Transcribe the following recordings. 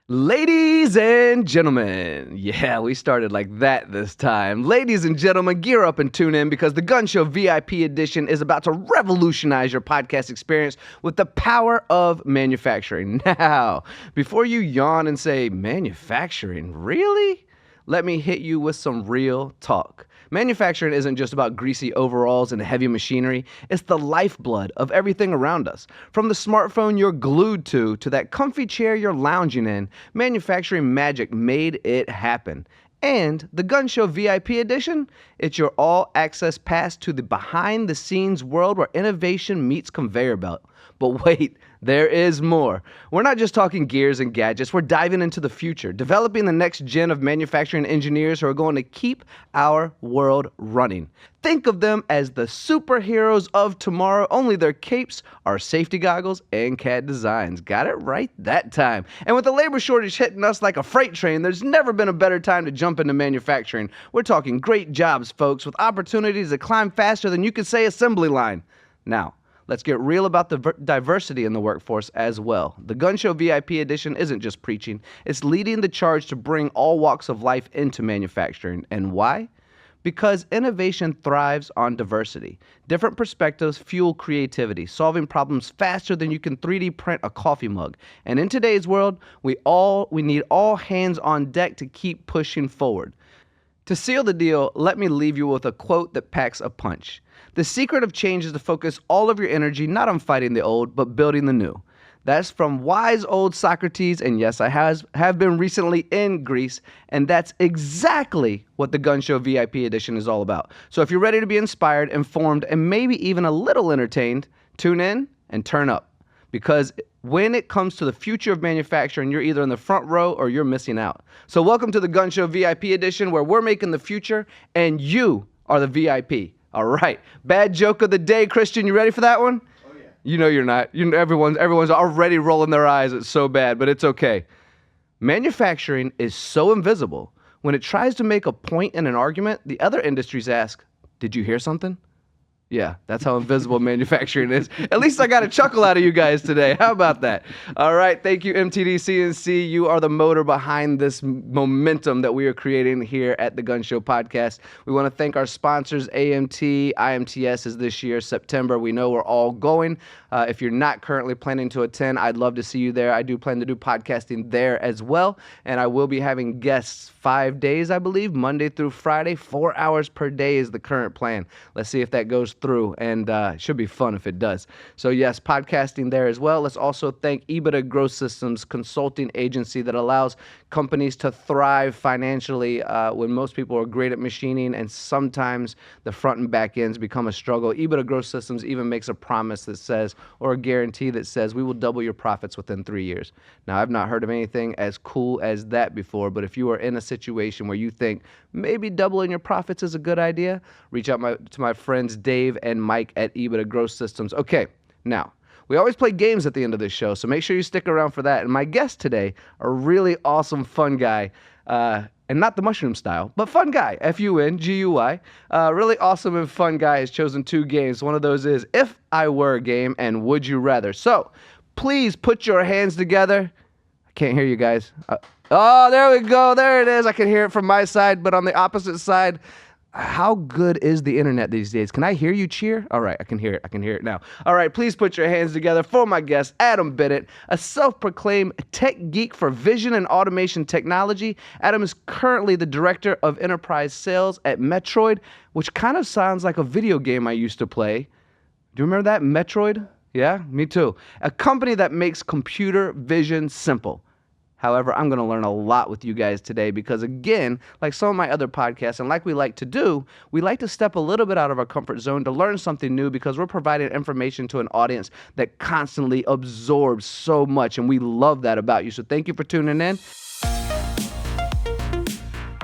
Ladies and gentlemen, yeah, we started like that this time. Ladies and gentlemen, gear up and tune in because the Gunn Show VIP edition is about to revolutionize your podcast experience with the power of manufacturing. Now, before you yawn and say, manufacturing, really? Let me hit you with some real talk. Manufacturing isn't just about greasy overalls and heavy machinery. It's the lifeblood of everything around us. From the smartphone you're glued to that comfy chair you're lounging in, manufacturing magic made it happen. And the Gunn Show VIP edition, it's your all-access pass to the behind-the-scenes world where innovation meets conveyor belt. But wait, there is more. We're not just talking gears and gadgets. We're diving into the future, developing the next gen of manufacturing engineers who are going to keep our world running. Think of them as the superheroes of tomorrow, only their capes are safety goggles and CAD designs. Got it right that time. And with the labor shortage hitting us like a freight train, there's never been a better time to jump into manufacturing. We're talking great jobs, folks, with opportunities to climb faster than you could say assembly line. Now, let's get real about the diversity in the workforce as well. The Gunn Show VIP edition isn't just preaching. It's leading the charge to bring all walks of life into manufacturing. And why? Because innovation thrives on diversity. Different perspectives fuel creativity, solving problems faster than you can 3D print a coffee mug. And in today's world, we need all hands on deck to keep pushing forward. To seal the deal, let me leave you with a quote that packs a punch. The secret of change is to focus all of your energy not on fighting the old, but building the new. That's from wise old Socrates, and yes, I have been recently in Greece, and that's exactly what the Gunn Show VIP edition is all about. So if you're ready to be inspired, informed, and maybe even a little entertained, tune in and turn up. Because when it comes to the future of manufacturing, you're either in the front row or you're missing out. So welcome to the Gunn Show VIP edition, where we're making the future, and you are the VIP. All right. Bad joke of the day, Christian. You ready for that one? Oh, yeah. You know you're not. Everyone's already rolling their eyes. It's so bad, but it's okay. Manufacturing is so invisible. When it tries to make a point in an argument, the other industries ask, did you hear something? Yeah, that's how invisible manufacturing is. At least I got a chuckle out of you guys today. How about that? All right, thank you, MTD CNC. You are the motor behind this momentum that we are creating here at the Gunn Show podcast. We want to thank our sponsors, AMT. IMTS is this year, September. We know we're all going. If you're not currently planning to attend, I'd love to see you there. I do plan to do podcasting there as well, and I will be having guests 5 days, I believe, Monday through Friday. 4 hours per day is the current plan. Let's see if that goes through, and it should be fun if it does. So yes, podcasting there as well. Let's also thank EBITDA Growth Systems, consulting agency that allows companies to thrive financially when most people are great at machining, and sometimes the front and back ends become a struggle. EBITDA Growth Systems even makes a promise that says, or a guarantee that says, we will double your profits within 3 years. Now, I've not heard of anything as cool as that before, but if you are in a situation where you think maybe doubling your profits is a good idea, reach out to my friends Dave and Mike at EBITDA Growth Systems. Okay, now, we always play games at the end of this show, so make sure you stick around for that. And my guest today, a really awesome, fun guy, and not the mushroom style, but fun guy, F-U-N-G-U-Y. Really awesome and fun guy has chosen 2 games. One of those is If I Were a Game and Would You Rather. So please put your hands together. I can't hear you guys. Oh, there we go. There it is. I can hear it from my side, but on the opposite side, how good is the internet these days? Can I hear you cheer? All right, I can hear it. I can hear it now. All right, please put your hands together for my guest, Adam Bennett, a self-proclaimed tech geek for vision and automation technology. Adam is currently the director of enterprise sales at Matroid, which kind of sounds like a video game I used to play. Do you remember that, Matroid? Yeah, me too. A company that makes computer vision simple. However, I'm going to learn a lot with you guys today because, again, like some of my other podcasts and like we like to do, we like to step a little bit out of our comfort zone to learn something new because we're providing information to an audience that constantly absorbs so much, and we love that about you. So thank you for tuning in.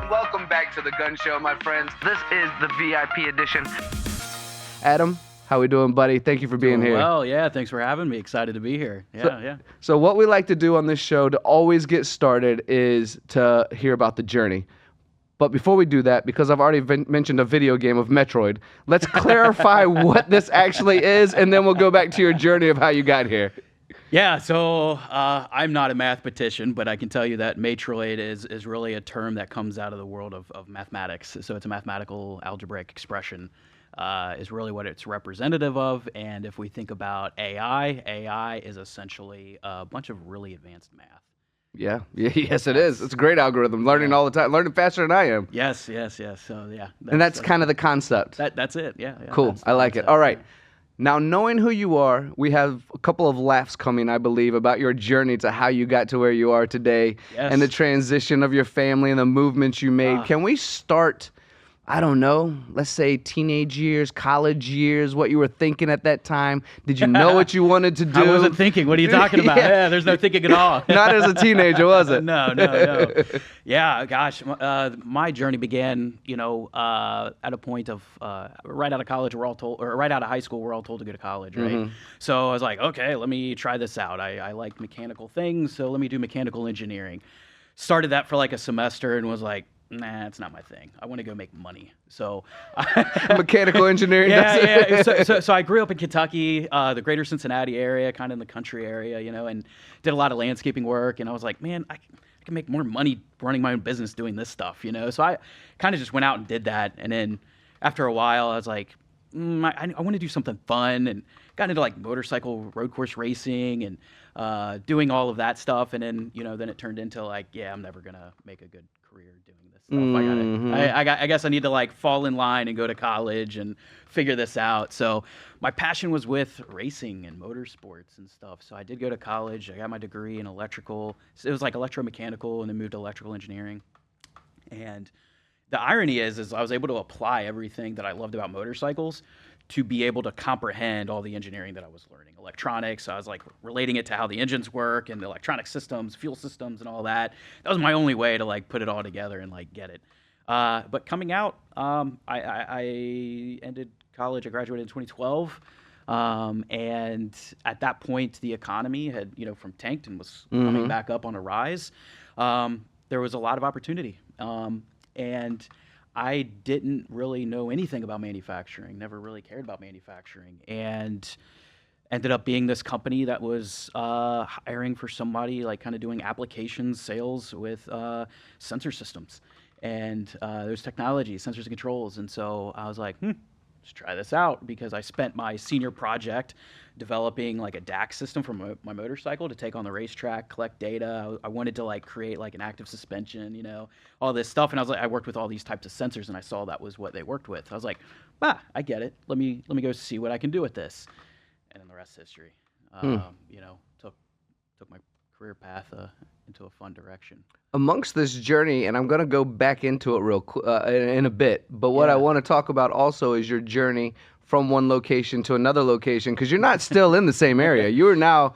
Welcome back to the Gunn Show, my friends. This is the VIP edition. Adam, how we doing, buddy? Thank you for being here. Well, yeah, thanks for having me. Excited to be here. Yeah. So what we like to do on this show to always get started is to hear about the journey. But before we do that, because I've already mentioned a video game of Metroid, let's clarify what this actually is, and then we'll go back to your journey of how you got here. Yeah, so I'm not a mathematician, but I can tell you that Matroid is really a term that comes out of the world of mathematics. So it's a mathematical algebraic expression is really what it's representative of. And if we think about AI is essentially a bunch of really advanced math. Yeah. Yes, it is. It's a great algorithm. Learning all the time. Learning faster than I am. Yes. So yeah. And that's kind of the concept. That's it. Yeah. Cool. I like it. All right. Now, knowing who you are, we have a couple of laughs coming, I believe, about your journey to how you got to where you are today and the transition of your family and the movements you made. Can we start, I don't know, let's say teenage years, college years, what you were thinking at that time? Did you know what you wanted to do? I wasn't thinking. What are you talking about? Yeah, there's no thinking at all. Not as a teenager, was it? No. Yeah, gosh, my journey began, at a point of right out of college, we're all told, or right out of high school, we're all told to go to college, right? Mm-hmm. So I was like, okay, let me try this out. I like mechanical things, so let me do mechanical engineering. Started that for like a semester and was like, nah, it's not my thing. I want to go make money. So mechanical engineering. Yeah. So I grew up in Kentucky, the greater Cincinnati area, kind of in the country area, and did a lot of landscaping work. And I was like, man, I can make more money running my own business doing this stuff, So I kind of just went out and did that. And then after a while, I was like, I want to do something fun, and got into like motorcycle road course racing and doing all of that stuff. And then, then it turned into like, yeah, I'm never gonna make a good career doing this stuff. Mm-hmm. I guess I need to like fall in line and go to college and figure this out. So my passion was with racing and motorsports and stuff. So I did go to college. I got my degree in electrical. So it was like electromechanical, and then moved to electrical engineering. And the irony is I was able to apply everything that I loved about motorcycles to be able to comprehend all the engineering that I was learning. Electronics, I was like relating it to how the engines work and the electronic systems, fuel systems, and all that. That was my only way to like put it all together and like get it. But coming out, I ended college. I graduated in 2012. And at that point, the economy had, from tanked and was coming back up on a rise. There was a lot of opportunity. And I didn't really know anything about manufacturing, never really cared about manufacturing, and ended up being this company that was hiring for somebody like kind of doing applications sales with sensor systems. And there's technology, sensors and controls. And so I was like, let's try this out, because I spent my senior project developing like a DAC system for my motorcycle to take on the racetrack, collect data. I wanted to like create like an active suspension, all this stuff. And I was like, I worked with all these types of sensors, and I saw that was what they worked with. I was like, I get it. Let me go see what I can do with this. And then the rest is history. Took my career path into a fun direction. Amongst this journey, and I'm going to go back into it in a bit, but what I want to talk about also is your journey from one location to another location, because you're not still in the same area. You are now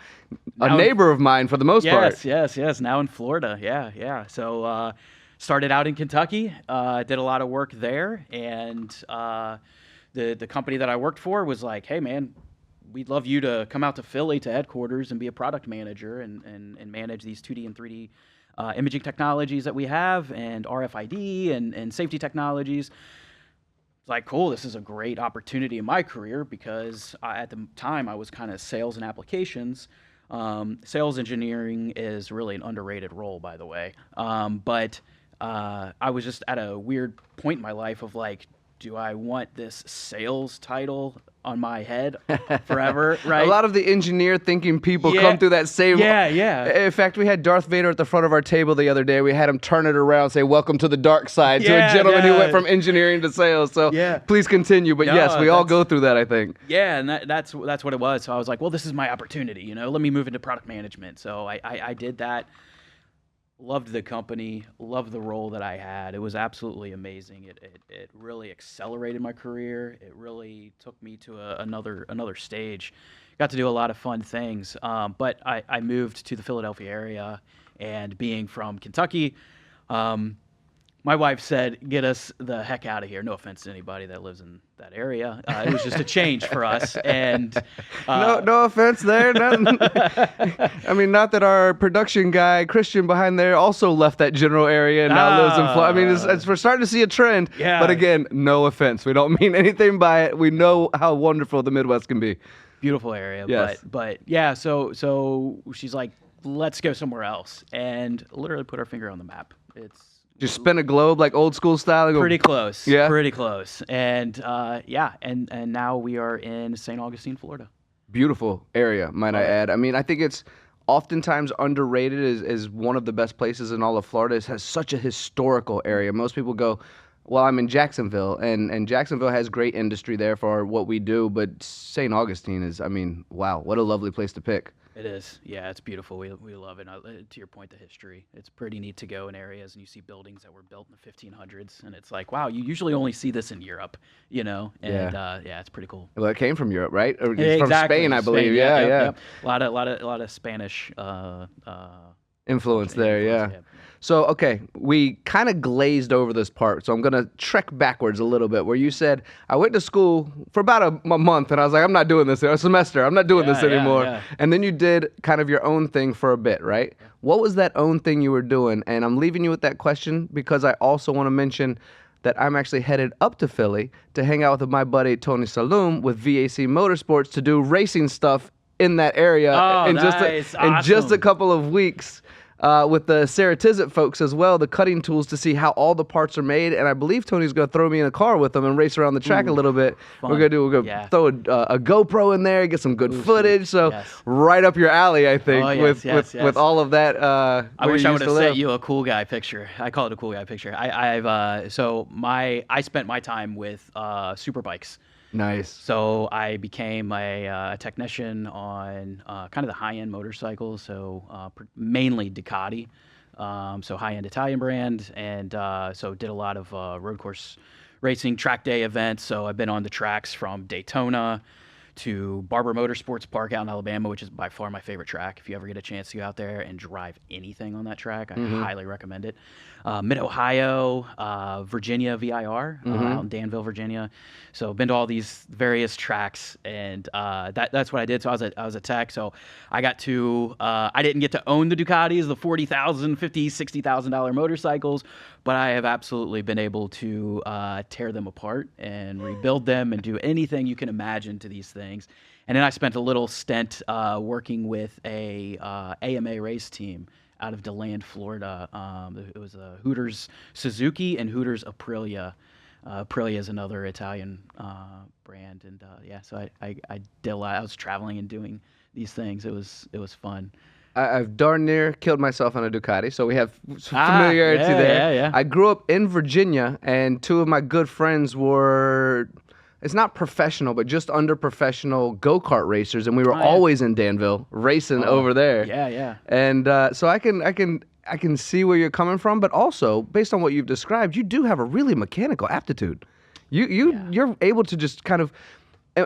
a neighbor of mine for the most part. Yes. Now in Florida. Yeah. So started out in Kentucky, did a lot of work there, and the company that I worked for was like, hey, man, we'd love you to come out to Philly to headquarters and be a product manager and manage these 2D and 3D imaging technologies that we have, and RFID and safety technologies. It's like, cool, this is a great opportunity in my career, because at the time I was kind of sales and applications. Sales engineering is really an underrated role, by the way. But I was just at a weird point in my life of like, do I want this sales title on my head forever, right? A lot of the engineer-thinking people come through that same... Yeah. In fact, we had Darth Vader at the front of our table the other day. We had him turn it around and say, welcome to the dark side, to a gentleman who went from engineering to sales. So please continue. But yes, we all go through that, I think. Yeah, and that's what it was. So I was like, well, this is my opportunity, let me move into product management. So I did that. Loved the company, loved the role that I had. It was absolutely amazing. It really accelerated my career. It really took me to another stage. Got to do a lot of fun things. But I moved to the Philadelphia area, and being from Kentucky, my wife said, get us the heck out of here. No offense to anybody that lives in that area. It was just a change for us. And no offense there. I mean, not that our production guy, Christian, behind there also left that general area and now lives in Florida. I mean, we're starting to see a trend. Yeah. But again, no offense. We don't mean anything by it. We know how wonderful the Midwest can be. beautiful area. Yes. But yeah, so she's like, let's go somewhere else, and literally put our finger on the map. It's Just spin a globe like old school style. And go, pretty close. Yeah? Pretty close. And and now we are in St. Augustine, Florida. Beautiful area, might I add. I mean, I think it's oftentimes underrated as one of the best places in all of Florida. It has such a historical area. Most people go, well, I'm in Jacksonville, and Jacksonville has great industry there for what we do, but St. Augustine is, I mean, wow, what a lovely place to pick. It is. Yeah, it's beautiful. We love it. To your point, the history. It's pretty neat to go in areas and you see buildings that were built in the 1500s, and it's like, wow, you usually only see this in Europe, And yeah, it's pretty cool. Well, it came from Europe, right? Or Yeah, from Spain, I believe. Yeah, yeah. Yep. A lot of Spanish Influence there, influence, yeah. So, okay, we kind of glazed over this part, so I'm going to trek backwards a little bit, where you said, I went to school for about a month, and I was like, I'm not doing this, a semester, I'm not doing this anymore. Yeah. And then you did kind of your own thing for a bit, right? What was that own thing you were doing? And I'm leaving you with that question because I also want to mention that I'm actually headed up to Philly to hang out with my buddy Tony Saloom with VAC Motorsports to do racing stuff in that area in just a couple of weeks. With the Saratisit folks as well, the cutting tools to see how all the parts are made. And I believe Tony's going to throw me in a car with them and race around the track a little bit. Fun. We're going to throw a GoPro in there, get some good footage. So right up your alley, I think, with all of that. I wish I would have sent you a cool guy picture. I call it a cool guy picture. I spent my time with superbikes. Nice. So I became a technician on kind of the high-end motorcycles, so mainly Ducati, so high-end Italian brand, and so did a lot of road course racing, track day events. So I've been on the tracks from Daytona to Barber Motorsports Park out in Alabama, which is by far my favorite track. If you ever get a chance to go out there and drive anything on that track, I highly recommend it. Mid-Ohio, Virginia VIR, out in Danville, Virginia. So been to all these various tracks, and that's what I did. So I was a tech. So I got to I didn't get to own the Ducatis, the $40,000, $50,000, $60,000 motorcycles, but I have absolutely been able to tear them apart and rebuild them and do anything you can imagine to these things. And then I spent a little stint working with a AMA race team out of DeLand, Florida. It was a Hooters Suzuki and Hooters Aprilia. Aprilia is another Italian brand, and so I did a lot. I was traveling and doing these things. It was fun. I've darn near killed myself on a Ducati, so we have familiarity there. Yeah. I grew up in Virginia, and two of my good friends were, it's not professional, but just under professional go-kart racers, and we were always in Danville racing over there. Yeah. And so I can see where you're coming from, but also based on what you've described, you do have a really mechanical aptitude. You're able to just kind of.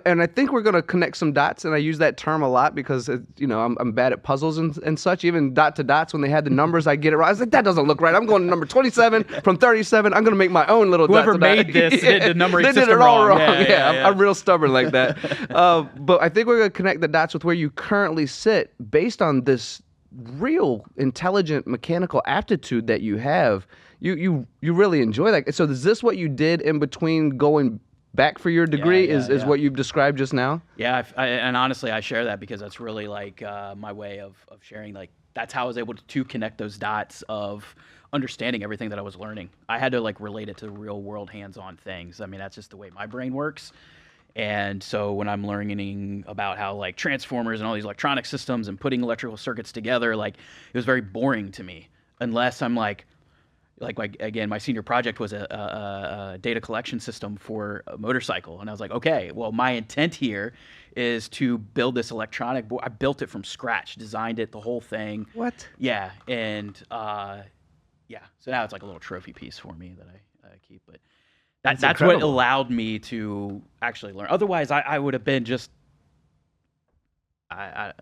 And I think we're going to connect some dots, and I use that term a lot because, I'm bad at puzzles and such. Even dot to dots, when they had the numbers, I get it right. I was like, that doesn't look right. I'm going to number 27 from 37. I'm going to make my own little Whoever dot to dot. made this did the numbering system They did it all wrong. Yeah. I'm real stubborn like that. But I think we're going to connect the dots with where you currently sit based on this real intelligent mechanical aptitude that you have. You really enjoy that. So is this what you did in between going back for your degree is what you've described just now? Yeah, and honestly, I share that because that's really like my way of sharing. Like that's how I was able to connect those dots of understanding everything that I was learning. I had to like relate it to real world hands-on things. I mean, that's just the way my brain works. And so when I'm learning about how like transformers and all these electronic systems and putting electrical circuits together, like it was very boring to me unless I'm like again, my senior project was a data collection system for a motorcycle. And I was like, okay, well, my intent here is to build this electronic board. I built it from scratch, designed it, the whole thing. What? Yeah. And so now it's like a little trophy piece for me that I keep. But that's what allowed me to actually learn. Otherwise, I would have been just I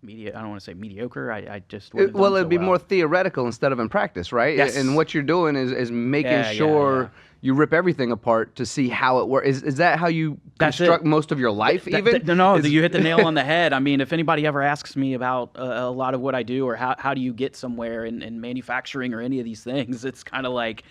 don't want to say mediocre. I just it'd be more theoretical instead of in practice, right? Yes. And what you're doing is making sure you rip everything apart to see how it works. Is that how you construct most of your life? No, you hit the nail on the head. I mean, if anybody ever asks me about a lot of what I do or how do you get somewhere in manufacturing or any of these things, it's kind of like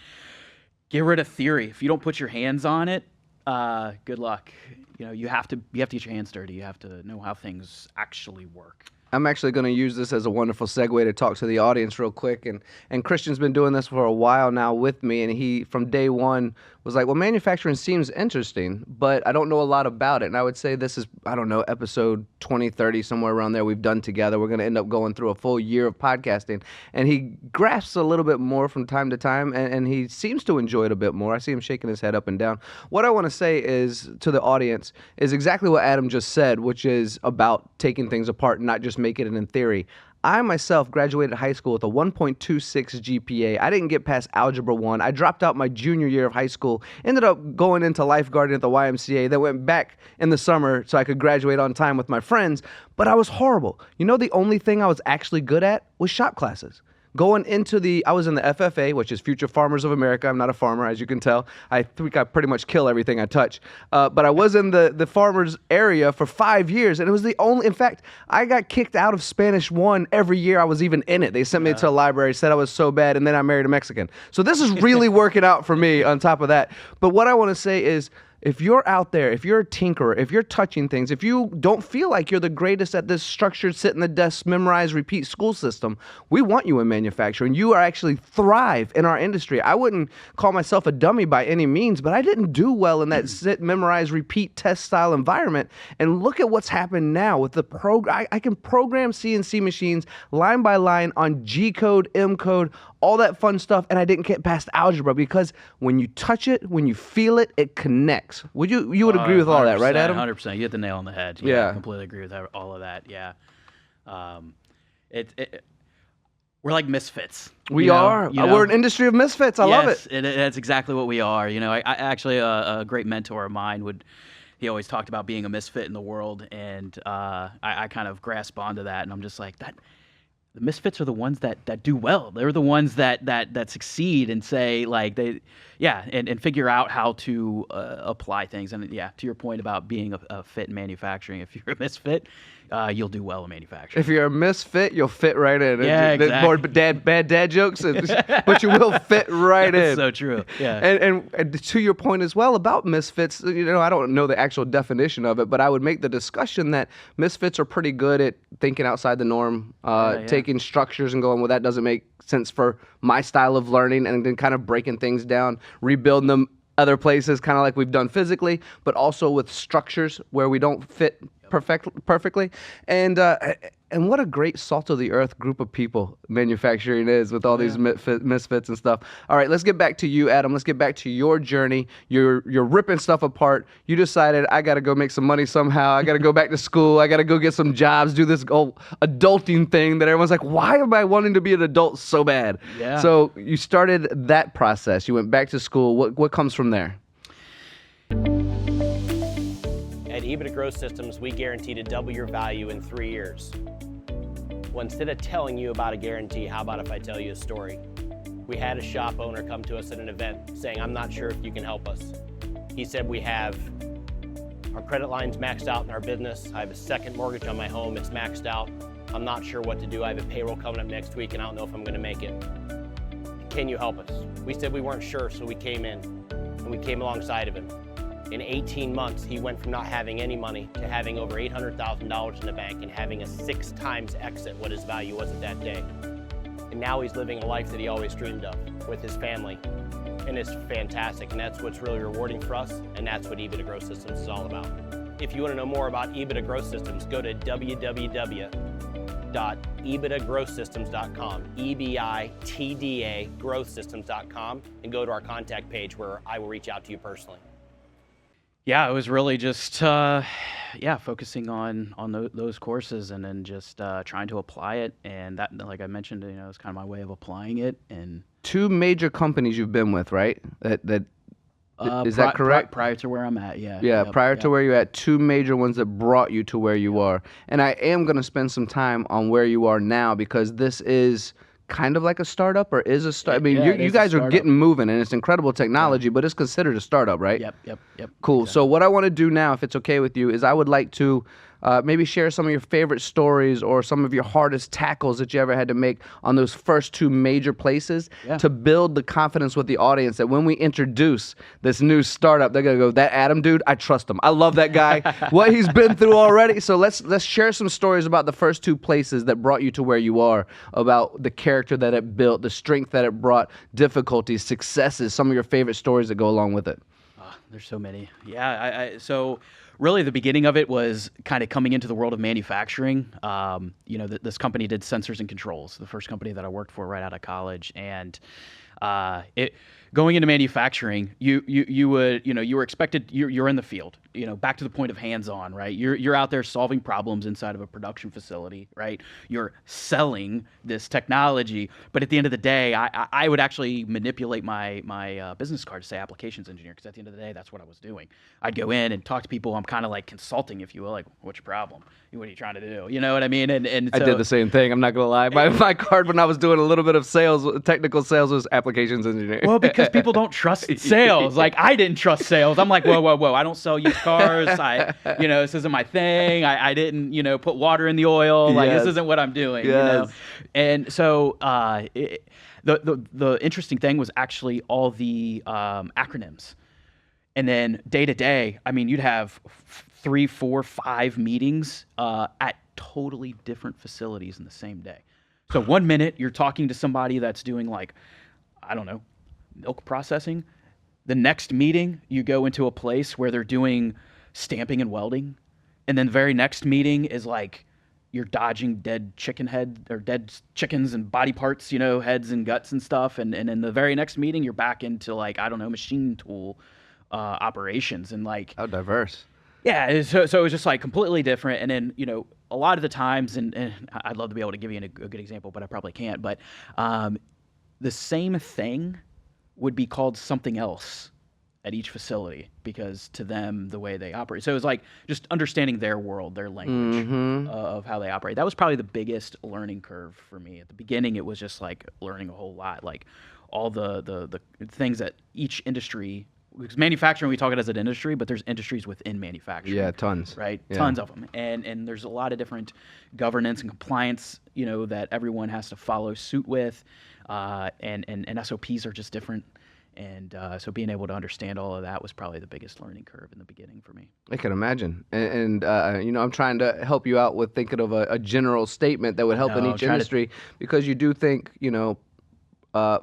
get rid of theory. If you don't put your hands on it, Good luck. You have to get your hands dirty. You have to know how things actually work. I'm actually going to use this as a wonderful segue to talk to the audience real quick. And Christian's been doing this for a while now with me, and he, from day one, was like, well, manufacturing seems interesting, but I don't know a lot about it. And I would say this is, I don't know, episode 20, 30, somewhere around there we've done together. We're going to end up going through a full year of podcasting. And he grasps a little bit more from time to time, and he seems to enjoy it a bit more. I see him shaking his head up and down. What I want to say is, to the audience, is exactly what Adam just said, which is about taking things apart and not just making it in theory. I myself graduated high school with a 1.26 GPA. I didn't get past Algebra 1. I dropped out my junior year of high school, ended up going into lifeguarding at the YMCA, then went back in the summer so I could graduate on time with my friends, but I was horrible. The only thing I was actually good at was shop classes. I was in the FFA, which is Future Farmers of America. I'm not a farmer, as you can tell. I think I pretty much kill everything I touch. But I was in the farmers area for 5 years, and it was in fact, I got kicked out of Spanish 1 every year I was even in it. They sent me to a library, said I was so bad, and then I married a Mexican. So this is really working out for me on top of that. But what I want to say is, if you're out there, if you're a tinkerer, if you're touching things, if you don't feel like you're the greatest at this structured, sit in the desk, memorize, repeat school system, we want you in manufacturing. You are actually thrive in our industry. I wouldn't call myself a dummy by any means, but I didn't do well in that sit, memorize, repeat, test style environment. And look at what's happened now with the program. I can program CNC machines line by line on G code, M code, all that fun stuff, and I didn't get past algebra because when you touch it, when you feel it, it connects. You would agree with all that, right, Adam? 100%. You hit the nail on the head. Yeah. I completely agree with all of that. Yeah. We're like misfits. We are. We're an industry of misfits. I love it. That's exactly what we are. I actually, a great mentor of mine he always talked about being a misfit in the world, and I kind of grasp onto that, and I'm just like, the misfits are the ones that do well. They're the ones that succeed and say and figure out how to apply things. And to your point about being a fit in manufacturing, if you're a misfit, you'll do well in manufacturing. If you're a misfit, you'll fit right in. Yeah, exactly. More bad dad jokes, but you will fit right in. So true. Yeah. And to your point as well about misfits, I don't know the actual definition of it, but I would make the discussion that misfits are pretty good at thinking outside the norm, taking structures and going, well, that doesn't make sense for my style of learning, and then kind of breaking things down, rebuilding them other places, kind of like we've done physically, but also with structures where we don't fit perfectly. And what a great salt of the earth group of people manufacturing is, with all these misfits and stuff. All right, let's get back to you, Adam. Let's get back to your journey. You're ripping stuff apart. You decided, I got to go make some money somehow. I got to go back to school. I got to go get some jobs, do this adulting thing that everyone's like, why am I wanting to be an adult so bad? Yeah. So you started that process. You went back to school. What comes from there? At EBITDA Growth Systems, we guarantee to double your value in 3 years. Well, instead of telling you about a guarantee, how about if I tell you a story? We had a shop owner come to us at an event saying, I'm not sure if you can help us. He said, we have our credit lines maxed out in our business. I have a second mortgage on my home, it's maxed out. I'm not sure what to do. I have a payroll coming up next week and I don't know if I'm gonna make it. Can you help us? We said we weren't sure, so we came in and we came alongside of him. In 18 months, he went from not having any money to having over $800,000 in the bank and having a 6 times exit what his value was at that day. And now he's living a life that he always dreamed of with his family. And it's fantastic, and that's what's really rewarding for us, and that's what EBITDA Growth Systems is all about. If you want to know more about EBITDA Growth Systems, go to www.ebitagrowthsystems.com, EBITDA growthsystems.com, and go to our contact page where I will reach out to you personally. Yeah, it was really just focusing on those courses, and then just trying to apply it, and that, like I mentioned, it's kind of my way of applying it. And 2 major companies you've been with, right? Is that correct? Prior to where I'm at, yeah. Yeah, prior to where you're at, 2 major ones that brought you to where you are. And I am going to spend some time on where you are now, because this is kind of like a startup, or is a startup? I mean, you guys are getting moving, and it's incredible technology, but it's considered a startup, right? Yep. Cool. Exactly. So what I want to do now, if it's okay with you, is I would like to maybe share some of your favorite stories or some of your hardest tackles that you ever had to make on those first two major places to build the confidence with the audience that when we introduce this new startup, they're going to go, that Adam dude, I trust him. I love that guy, what he's been through already. So let's share some stories about the first two places that brought you to where you are, about the character that it built, the strength that it brought, difficulties, successes, some of your favorite stories that go along with it. There's so many. Yeah. So really the beginning of it was kind of coming into the world of manufacturing. This company did sensors and controls, the first company that I worked for right out of college. And going into manufacturing, you were expected, you're in the field, back to the point of hands-on, right? You're out there solving problems inside of a production facility, right? You're selling this technology, but at the end of the day, I would actually manipulate my business card to say applications engineer, because at the end of the day, that's what I was doing. I'd go in and talk to people. I'm kind of like consulting, if you will, like, what's your problem? What are you trying to do? You know what I mean? And I did the same thing. I'm not gonna lie. My card when I was doing a little bit of sales, technical sales, was applications engineer. Well, because people don't trust sales. Like, I didn't trust sales. I'm like, whoa. I don't sell used cars. This isn't my thing. I didn't, put water in the oil. Like, this isn't what I'm doing. Yes. And so the interesting thing was actually all the acronyms. And then day to day, I mean, you'd have 3, 4, 5 meetings at totally different facilities in the same day. So 1 minute you're talking to somebody that's doing, like, I don't know, milk processing. The next meeting you go into a place where they're doing stamping and welding. And then the very next meeting is like you're dodging dead chicken head or dead chickens and body parts, heads and guts and stuff. And in the very next meeting, you're back into, like, I don't know, machine tool operations, and like how diverse. Yeah, so it was just like completely different. And then a lot of the times, and I'd love to be able to give you a good example, but I probably can't. But the same thing would be called something else at each facility, because to them, the way they operate. So it was like just understanding their world, their language of how they operate. That was probably the biggest learning curve for me. At the beginning, it was just like learning a whole lot, like all the things that each industry. Because manufacturing, we talk it as an industry, but there's industries within manufacturing. Yeah, tons. Right? Yeah. Tons of them. And there's a lot of different governance and compliance, that everyone has to follow suit with. And SOPs are just different. And so being able to understand all of that was probably the biggest learning curve in the beginning for me. I can imagine. And I'm trying to help you out with thinking of a general statement that would help in each industry, because you do think,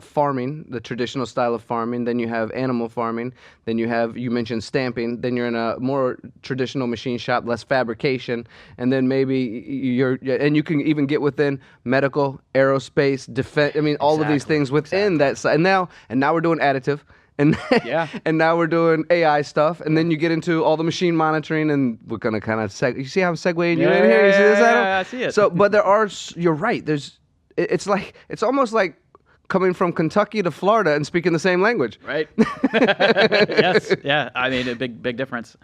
farming, the traditional style of farming, then you have animal farming, then you mentioned stamping, then you're in a more traditional machine shop, less fabrication, and then maybe you can even get within medical, aerospace, defense, all of these things within that side. And now we're doing additive. And and now we're doing AI stuff, and then you get into all the machine monitoring, and we're gonna kind of you see how I'm segueing you in here? You see this, Adam? Yeah, I see it. So, but you're right. It's almost like coming from Kentucky to Florida and speaking the same language. Right. Yes. Yeah. I mean, a big difference.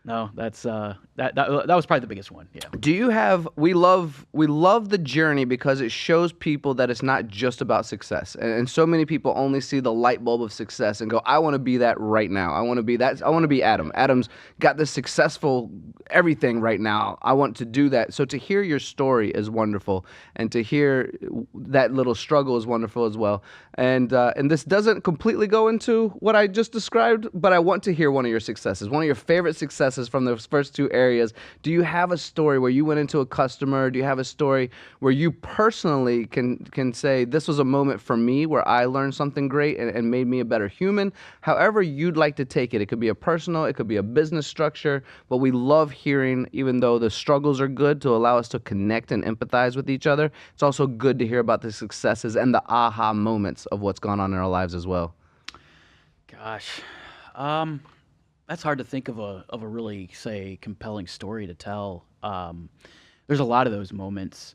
No, that's that was probably the biggest one. Yeah. Do you have? We love the journey because it shows people that it's not just about success, and so many people only see the light bulb of success and go, "I want to be that right now. I want to be that. I want to be Adam. Adam's got this successful everything right now. I want to do that." So to hear your story is wonderful, and to hear that little struggle is wonderful as well. And this doesn't completely go into what I just described, but I want to hear one of your successes, one of your favorite successes from those first two areas. Do you have a story where you went into a customer? Do you have a story where you personally can say, this was a moment for me where I learned something great and made me a better human? However you'd like to take it. It could be a personal, it could be a business structure, but we love hearing, even though the struggles are good to allow us to connect and empathize with each other, it's also good to hear about the successes and the aha moments of what's gone on in our lives as well. Gosh. That's hard to think of a really, say, compelling story to tell. There's a lot of those moments.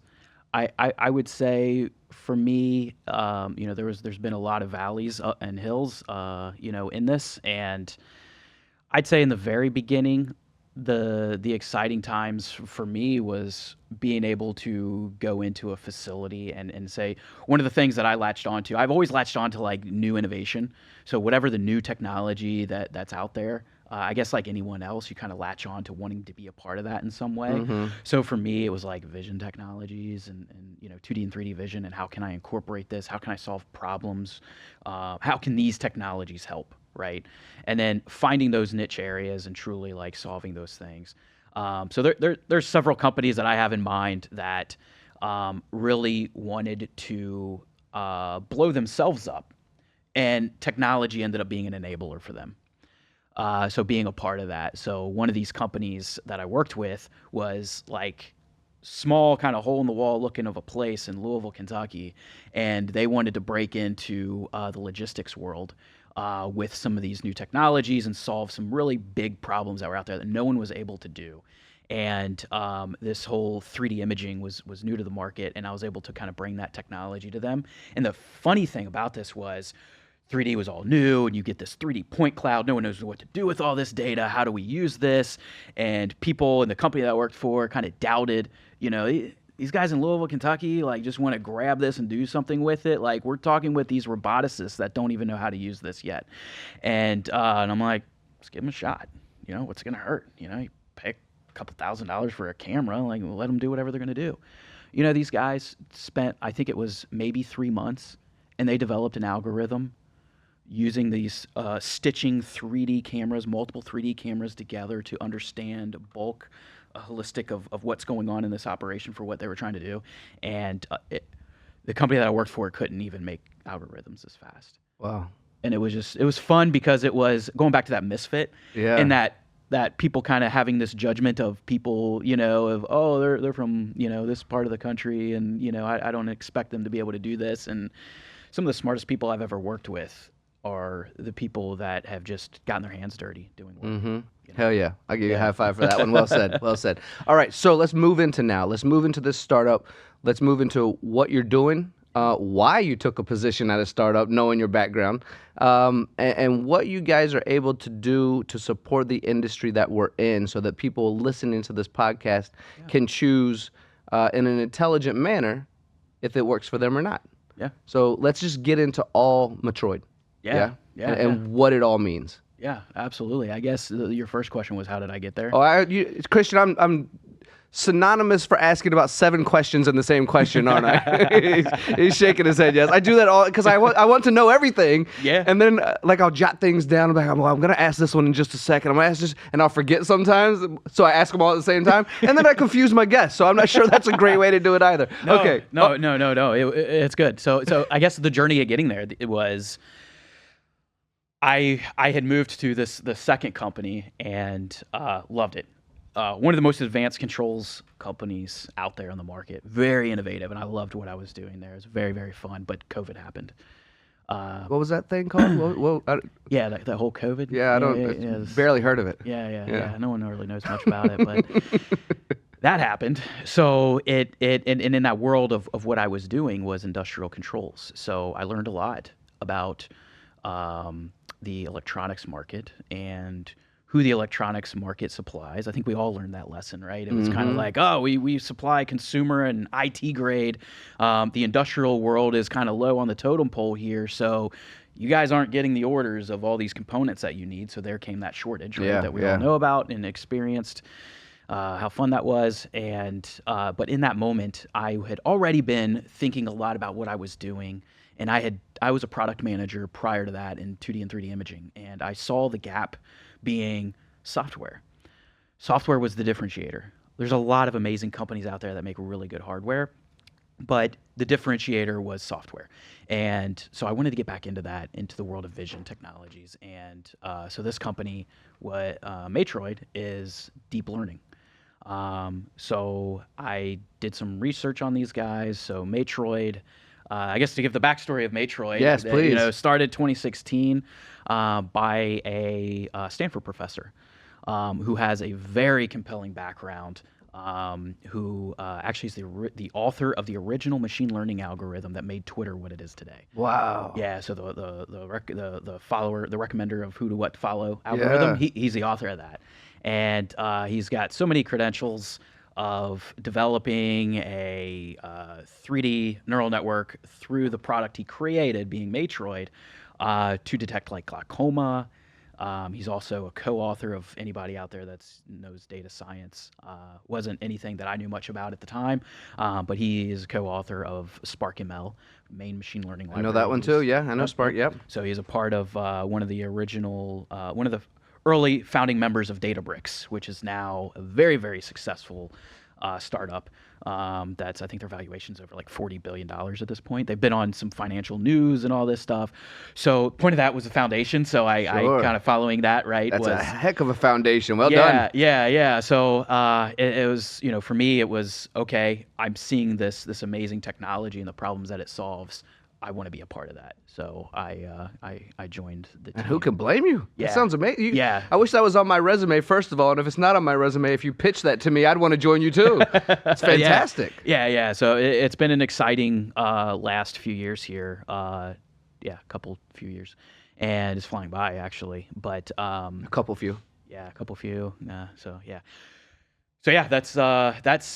I would say for me, there's been a lot of valleys and hills, in this, and I'd say in the very beginning, the exciting times for me was being able to go into a facility and say, one of the things that I latched onto, I've always latched onto like new innovation. So whatever the new technology that's out there, I guess like anyone else, you kind of latch on to wanting to be a part of that in some way. So for me, it was like vision technologies and 2D and 3D vision, and how can I incorporate this? How can I solve problems? How can these technologies help, right? And then finding those niche areas and truly like solving those things. So there's several companies that I have in mind that really wanted to blow themselves up, and technology ended up being an enabler for them. So being a part of that. So one of these companies that I worked with was like small kind of hole in the wall looking of a place in Louisville, Kentucky. And they wanted to break into the logistics world with some of these new technologies and solve some really big problems that were out there that no one was able to do. And this whole 3D imaging was new to the market, and I was able to kind of bring that technology to them. And the funny thing about this was 3D was all new, and you get this 3D point cloud. No one knows what to do with all this data. How do we use this? And people in the company that I worked for kind of doubted, these guys in Louisville, Kentucky, like just want to grab this and do something with it. Like we're talking with these roboticists that don't even know how to use this yet. And I'm like, let's give them a shot. What's it going to hurt? You pay a couple $1,000s for a camera, like let them do whatever they're going to do. These guys spent, I think it was maybe 3 months, and they developed an algorithm using these stitching 3D cameras, multiple 3D cameras together to understand bulk, holistic of what's going on in this operation for what they were trying to do. And the company that I worked for couldn't even make algorithms as fast. Wow. And it was fun because it was going back to that misfit. Yeah. And that people kind of having this judgment of people, they're from, this part of the country, and, I don't expect them to be able to do this. And some of the smartest people I've ever worked with are the people that have just gotten their hands dirty doing work. Hell yeah. I'll give you a high five for that one. Well said. Well said. All right. So let's move into this startup. Let's move into what you're doing, why you took a position at a startup, knowing your background, and what you guys are able to do to support the industry that we're in, so that people listening to this podcast can choose in an intelligent manner if it works for them or not. Yeah. So let's just get into all Matroid. Yeah. And what it all means. Yeah, absolutely. I guess your first question was, how did I get there? Oh, Christian, I'm synonymous for asking about 7 questions in the same question, aren't I? he's shaking his head. Yes, I do that all because I want to know everything. Yeah. And then I'll jot things down. I'm going to ask this one in just a second. I'm going to ask this, and I'll forget sometimes. So I ask them all at the same time, and then I confuse my guests. So I'm not sure that's a great way to do it either. Okay. No. It's good. So I guess the journey of getting there, it was, I had moved to the second company and loved it. One of the most advanced controls companies out there on the market. Very innovative, and I loved what I was doing there. It was very, very fun, but COVID happened. What was that thing called? Yeah, that whole COVID. Yeah, barely heard of it. Yeah. No one really knows much about it, but that happened. So and in that world of what I was doing was industrial controls. So I learned a lot about the electronics market and who the electronics market supplies. I think we all learned that lesson, right? It was kind of like, we supply consumer and IT grade. The industrial world is kind of low on the totem pole here, so you guys aren't getting the orders of all these components that you need. So there came that shortage, right, that we all know about and experienced. How fun that was. And but in that moment, I had already been thinking a lot about what I was doing. And I was a product manager prior to that in 2D and 3D imaging, and I saw the gap being software. Software was the differentiator. There's a lot of amazing companies out there that make really good hardware, but the differentiator was software. And so I wanted to get back into that, into the world of vision technologies. And so this company, Matroid, is deep learning. So I did some research on these guys. So Matroid, I guess to give the backstory of Matroid, yes, please. Started 2016 by a Stanford professor who has a very compelling background, who actually is the author of the original machine learning algorithm that made Twitter what it is today. Wow. Yeah. So the follower, the recommender of who to what to follow algorithm, he's the author of that, and he's got so many credentials of developing a 3D neural network through the product he created, being Matroid, to detect like glaucoma, He's also a co-author of anybody out there that knows data science. Wasn't anything that I knew much about at the time, but he is a co-author of SparkML, main machine learning library. I know that one too. Yeah, I know Spark. Yep. So he's a part of one of the early founding members of Databricks, which is now a very, very successful startup. That's, I think their valuation's over like $40 billion at this point. They've been on some financial news and all this stuff. So point of that was the foundation. So I kind of following that, right? That's a heck of a foundation. Well done. Yeah. So it was, for me, it was, okay, I'm seeing this amazing technology and the problems that it solves. I want to be a part of that. So I joined the team. And who can blame you? Yeah. That sounds amazing. Yeah. I wish that was on my resume, first of all. And if it's not on my resume, if you pitch that to me, I'd want to join you too. It's fantastic. Yeah. So it's been an exciting last few years here. Few years. And it's flying by, actually. But a couple few. Yeah, a couple few. So yeah, that's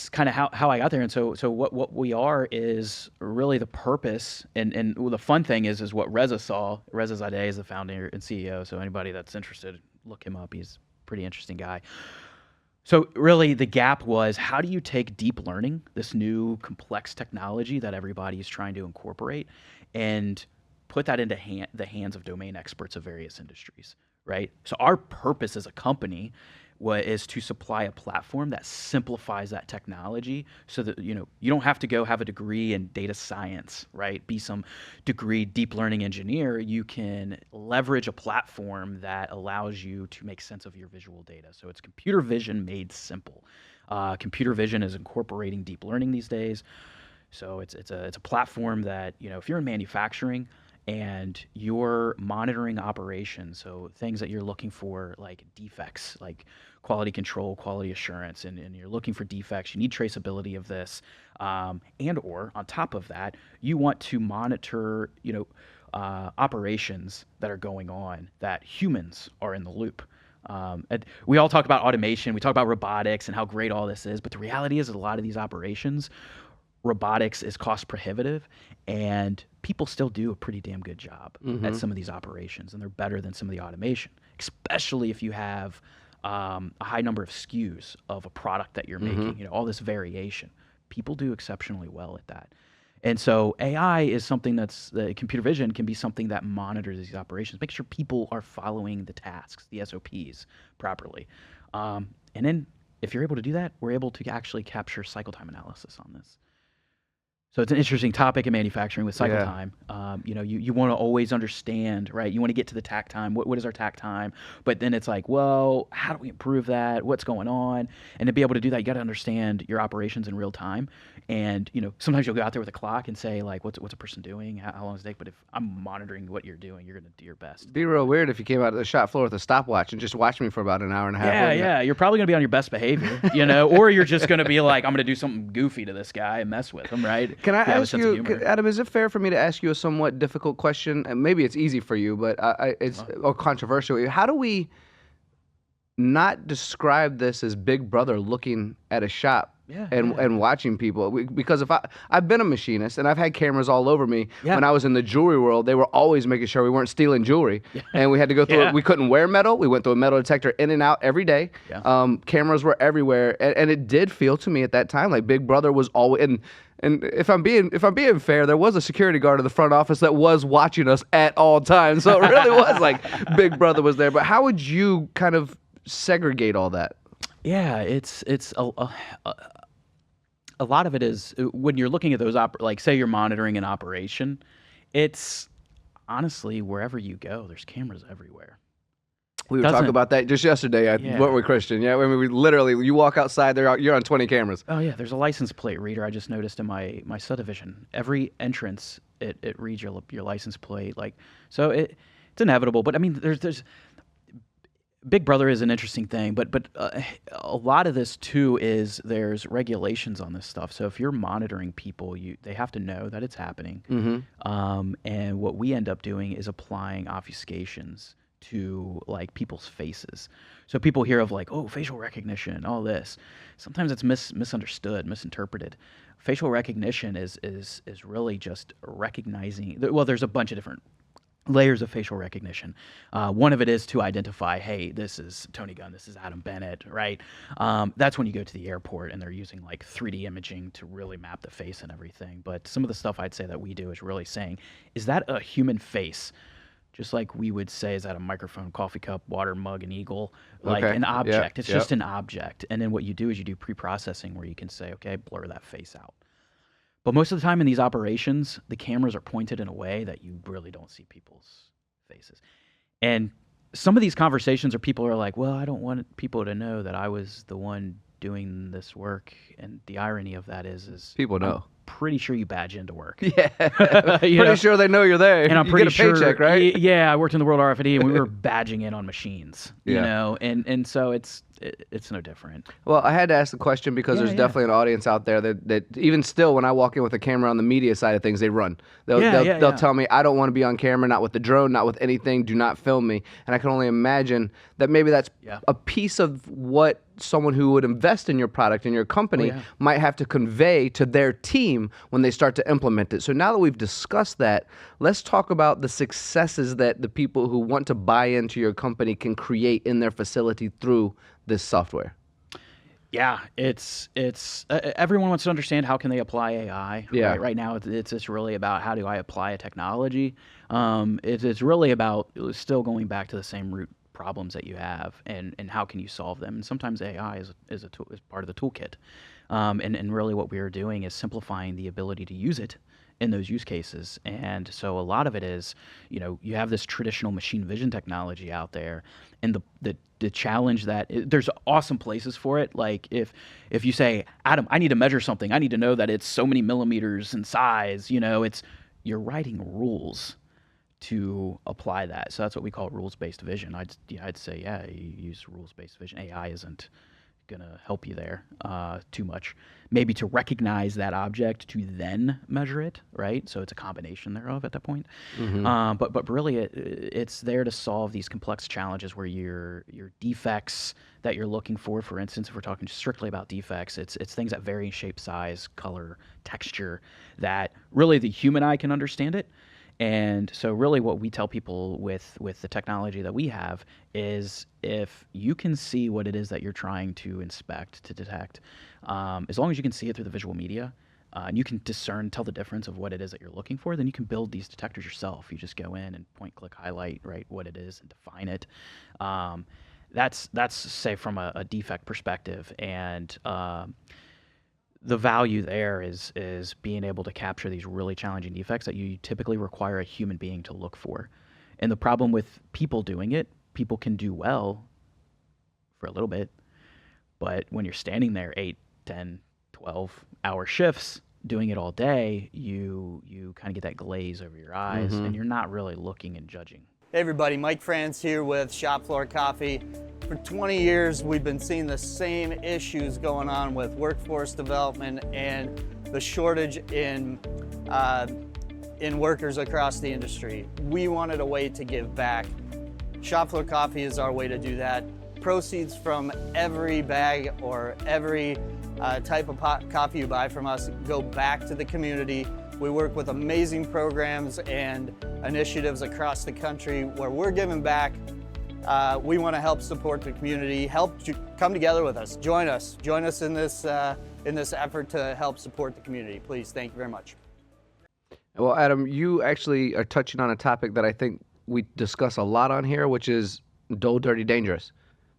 kind of how I got there. And so what we are is really the purpose, and the fun thing is what Reza saw. Reza Zadeh is the founder and CEO. So anybody that's interested, look him up. He's a pretty interesting guy. So really the gap was, how do you take deep learning, this new complex technology that everybody is trying to incorporate, and put that into the hands of domain experts of various industries, right? So our purpose as a company is to supply a platform that simplifies that technology so that, you don't have to go have a degree in data science, right? Be some degree deep learning engineer. You can leverage a platform that allows you to make sense of your visual data. So it's computer vision made simple. Computer vision is incorporating deep learning these days. So it's a platform that, if you're in manufacturing and you're monitoring operations, so things that you're looking for, like defects, like quality control, quality assurance, and you're looking for defects, you need traceability of this, and or on top of that, you want to monitor, operations that are going on that humans are in the loop. And we all talk about automation, we talk about robotics and how great all this is, but the reality is a lot of these operations, robotics is cost prohibitive, and people still do a pretty damn good job at some of these operations, and they're better than some of the automation, especially if you have a high number of SKUs of a product that you're making, all this variation. People do exceptionally well at that. And so AI is something computer vision can be something that monitors these operations, make sure people are following the tasks, the SOPs properly. And then if you're able to do that, we're able to actually capture cycle time analysis on this. So it's an interesting topic in manufacturing with cycle time. You want to always understand, right? You want to get to the tack time. What is our tack time? But then it's like, well, how do we improve that? What's going on? And to be able to do that, you got to understand your operations in real time. And sometimes you'll go out there with a clock and say, like, what's a person doing? How long does it take? But if I'm monitoring what you're doing, you're going to do your best. It'd be real weird if you came out of the shop floor with a stopwatch and just watched me for about an hour and a half. Yeah. You're probably going to be on your best behavior, or you're just going to be like, I'm going to do something goofy to this guy and mess with him, right? Can I ask you, Adam, is it fair for me to ask you a somewhat difficult question? And maybe it's easy for you, but or controversial. How do we not describe this as Big Brother looking at a shop and watching people? Because if I've been a machinist and I've had cameras all over me. When I was in the jewelry world, they were always making sure we weren't stealing jewelry. And we had to go through it. We couldn't wear metal. We went through a metal detector in and out every day. Cameras were everywhere. And it did feel to me at that time like Big Brother was always... And if I'm being fair, there was a security guard in the front office that was watching us at all times. So it really was like Big Brother was there. But how would you kind of segregate all that? Yeah, it's a lot of it is when you're looking at those like say you're monitoring an operation, it's honestly wherever you go, there's cameras everywhere. We were talking about that just yesterday, weren't we, Christian? Yeah, I mean, we literally, you walk outside, you're on 20 cameras. Oh yeah, there's a license plate reader I just noticed in my subdivision. Every entrance, it reads your license plate. Like, so it's inevitable. But I mean, there's Big Brother is an interesting thing, but a lot of this too is there's regulations on this stuff. So if you're monitoring people, they have to know that it's happening. And what we end up doing is applying obfuscations to like people's faces. So people hear of like, oh, facial recognition, all this. Sometimes it's misunderstood, misinterpreted. Facial recognition is really just recognizing. Well, there's a bunch of different layers of facial recognition. One of it is to identify, hey, this is Tony Gunn, this is Adam Bennett, right? That's when you go to the airport and they're using like 3D imaging to really map the face and everything. But some of the stuff I'd say that we do is really saying, is that a human face? Just like we would say, is that a microphone, coffee cup, water mug, an eagle, like an object? It's just an object. And then what you do is you do pre-processing where you can say, okay, blur that face out. But most of the time in these operations, the cameras are pointed in a way that you really don't see people's faces. And some of these conversations are people are like, well, I don't want people to know that I was the one doing this work. And the irony of that is people know. Pretty sure you badge into work. Yeah. Pretty sure they know you're there. And I'm pretty sure, paycheck, right? Yeah, I worked in the World RFID and we were badging in on machines, you Yeah. know, and so it's no different. Well, I had to ask the question because there's definitely an audience out there that even still, when I walk in with a camera on the media side of things, they run. They'll tell me, I don't want to be on camera, not with the drone, not with anything, do not film me. And I can only imagine that maybe that's a piece of what someone who would invest in your product and your company might have to convey to their team when they start to implement it. So now that we've discussed that, let's talk about the successes that the people who want to buy into your company can create in their facility through this software. Yeah, it's everyone wants to understand how can they apply AI. Yeah. Right now, it's really about how do I apply a technology. It's really about still going back to the same root problems that you have and how can you solve them. And sometimes AI is part of the toolkit. And really what we are doing is simplifying the ability to use it in those use cases. And so a lot of it is, you know, you have this traditional machine vision technology out there, and the challenge that there's awesome places for it. Like if you say, Adam, I need to measure something, I need to know that it's so many millimeters in size, you know, you're writing rules to apply that. So that's what we call rules-based vision. I'd say, yeah, you use rules-based vision. AI isn't going to help you there too much. Maybe to recognize that object to then measure it, right? So it's a combination thereof at that point. Mm-hmm. But really, it's there to solve these complex challenges where your defects that you're looking for instance, if we're talking strictly about defects, it's things that vary in shape, size, color, texture, that really the human eye can understand it. And so really what we tell people with the technology that we have is if you can see what it is that you're trying to inspect, to detect, as long as you can see it through the visual media, and you can tell the difference of what it is that you're looking for, then you can build these detectors yourself. You just go in and point, click, highlight, right, what it is and define it. That's say from a defect perspective, and the value there is being able to capture these really challenging defects that you typically require a human being to look for. And the problem with people doing it, people can do well for a little bit, but when you're standing there 8, 10, 12-hour shifts doing it all day, you kind of get that glaze over your eyes, and you're not really looking and judging. Hey everybody, Mike Franz here with Shop Floor Coffee. For 20 years, we've been seeing the same issues going on with workforce development and the shortage in workers across the industry. We wanted a way to give back. Shop Floor Coffee is our way to do that. Proceeds from every bag or every type of coffee you buy from us go back to the community. We work with amazing programs and initiatives across the country where we're giving back. We want to help support the community. Come together with us. Join us in this effort to help support the community. Please, thank you very much. Well, Adam, you actually are touching on a topic that I think we discuss a lot on here, which is dull, dirty, dangerous.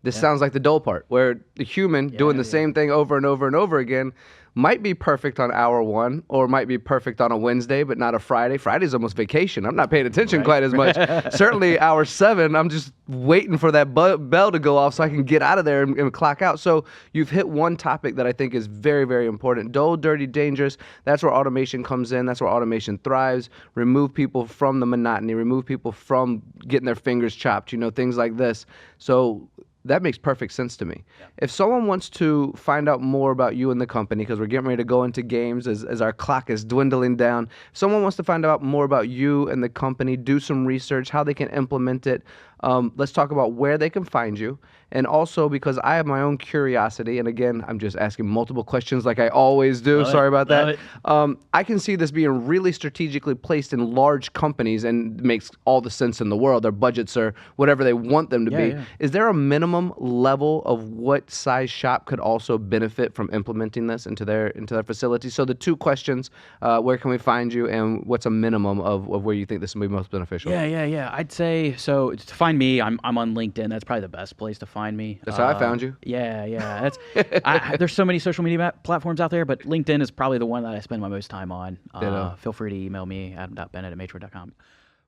This sounds like the dull part, where the human doing the same thing over and over and over again might be perfect on hour 1 or might be perfect on a Wednesday, but not a Friday. Friday's almost vacation. I'm not paying attention quite as much. Certainly hour 7, I'm just waiting for that bell to go off so I can get out of there and clock out. So you've hit one topic that I think is very, very important. Dull, dirty, dangerous. That's where automation comes in. That's where automation thrives. Remove people from the monotony. Remove people from getting their fingers chopped, things like this. So That makes perfect sense to me. If someone wants to find out more about you and the company, because we're getting ready to go into games as our clock is dwindling down, if someone wants to find out more about you and the company, do some research, how they can implement it, let's talk about where they can find you. And also, because I have my own curiosity, and again, I'm just asking multiple questions like I always do. Sorry about that. I can see this being really strategically placed in large companies and makes all the sense in the world. Their budgets are whatever they want them to be. Yeah. Is there a minimum level of what size shop could also benefit from implementing this into their facility? So the two questions, where can we find you, and what's a minimum of where you think this will be most beneficial? Yeah. I'd say, so to find me, I'm on LinkedIn. That's probably the best place to find me. That's how I found you. Yeah. That's there's so many social media platforms out there, but LinkedIn is probably the one that I spend my most time on. Feel free to email me, adam.bennett@matroid.com.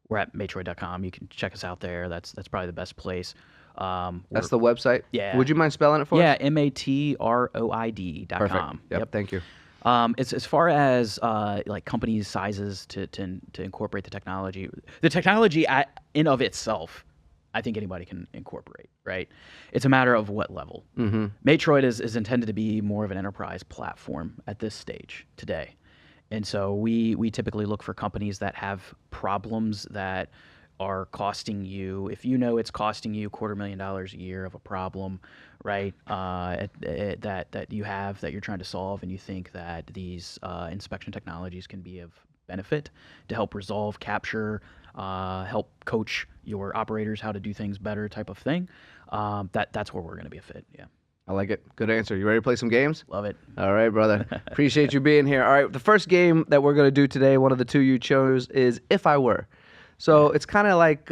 We're at matroid.com. You can check us out there. That's probably the best place. That's the website? Yeah. Would you mind spelling it for us? Yeah, matroid.com. Perfect. Yep. Thank you. It's as far as like companies' sizes to incorporate the technology in of itself, I think anybody can incorporate, right? It's a matter of what level. Matroid is intended to be more of an enterprise platform at this stage today. And so we typically look for companies that have problems that are costing you, if you know it's costing you $250,000 a year of a problem, right, that you have, that you're trying to solve, and you think that these inspection technologies can be of benefit to help resolve, capture, help coach your operators how to do things better type of thing, that's where we're going to be a fit, yeah. I like it. Good answer. You ready to play some games? Love it. All right, brother. Appreciate you being here. All right, the first game that we're going to do today, one of the two you chose, is If I Were. So it's kind of like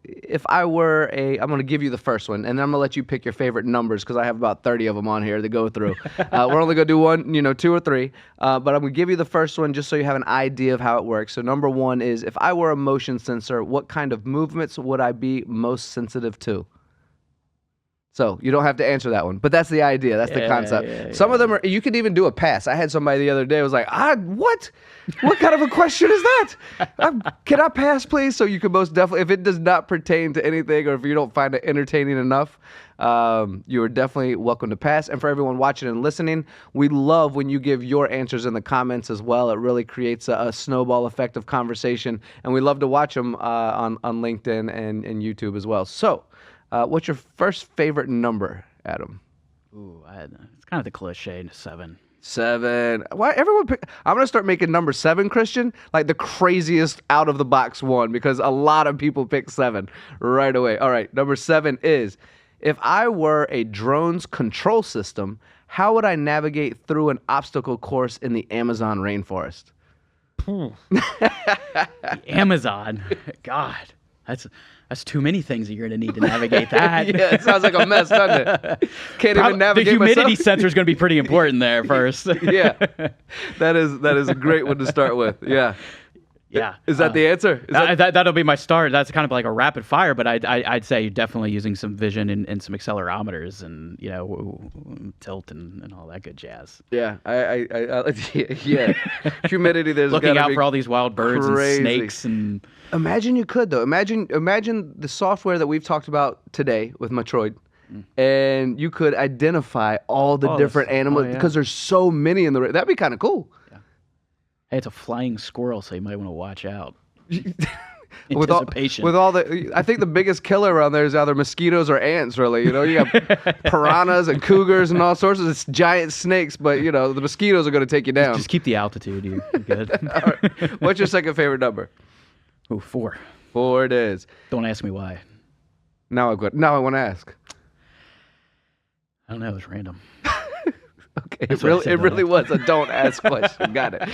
if I were I'm going to give you the first one, and then I'm going to let you pick your favorite numbers because I have about 30 of them on here to go through. We're only going to do one, 2 or 3, but I'm going to give you the first one just so you have an idea of how it works. So number 1 is, if I were a motion sensor, what kind of movements would I be most sensitive to? So you don't have to answer that one, but that's the idea. That's the concept. Some of them you could even do a pass. I had somebody the other day who was like, what? What kind of a question is that? Can I pass, please? So you can most definitely, if it does not pertain to anything, or if you don't find it entertaining enough, you are definitely welcome to pass. And for everyone watching and listening, we love when you give your answers in the comments as well. It really creates a snowball effect of conversation, and we love to watch them on LinkedIn and YouTube as well. So, what's your first favorite number, Adam? Ooh, it's kind of the cliche, 7. 7. Why everyone pick? I'm gonna start making number 7, Christian, like the craziest out of the box one, because a lot of people pick 7 right away. All right, number 7 is, if I were a drone's control system, how would I navigate through an obstacle course in the Amazon rainforest? Amazon, God, that's too many things that you're going to need to navigate that. Yeah, it sounds like a mess, doesn't it? Can't even navigate the humidity myself. sensor is going to be pretty important there first. Yeah, that is a great one to start with. Yeah. Yeah. Is that the answer? That'll be my start. That's kind of like a rapid fire, but I'd say you're definitely using some vision and some accelerometers and tilt and all that good jazz. Yeah, yeah. Humidity. There's looking out for all these wild birds and snakes and. Imagine you could though. Imagine the software that we've talked about today with Matroid. And you could identify all the different animals because there's so many in the. That'd be kind of cool. Hey, it's a flying squirrel, so you might want to watch out. with all the, I think the biggest killer around there is either mosquitoes or ants. Really, you have piranhas and cougars and all sorts of giant snakes, but the mosquitoes are going to take you down. Just keep the altitude. You're good. All right. What's your second favorite number? Oh, 4. 4 it is. Don't ask me why. Now I want to ask. I don't know. It was random. Okay, it really was a don't ask question. Got it.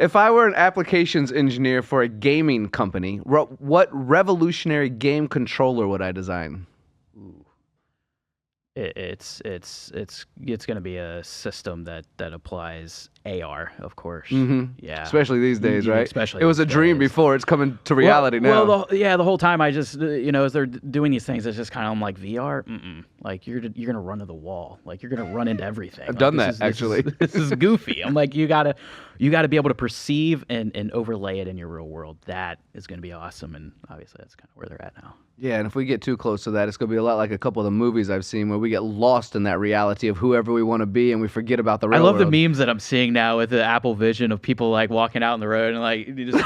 If I were an applications engineer for a gaming company, what revolutionary game controller would I design? Ooh. It's going to be a system that applies AR, of course. Yeah. Especially these days, Yeah, right? especially It was a these dream days. before. It's coming to reality now. Well, the whole time I just, as they're doing these things, it's just kind of, I'm like, VR? Like, you're going to run to the wall. Like, you're going to run into everything. I've Like, done this that, actually. This is goofy. I'm like, you gotta be able to perceive and overlay it in your real world. That is going to be awesome. And obviously, that's kind of where they're at now. Yeah, and if we get too close to that, it's going to be a lot like a couple of the movies I've seen where we get lost in that reality of whoever we want to be and we forget about the real I love world. the memes that I'm seeing now with the Apple Vision of people like walking out on the road and like you just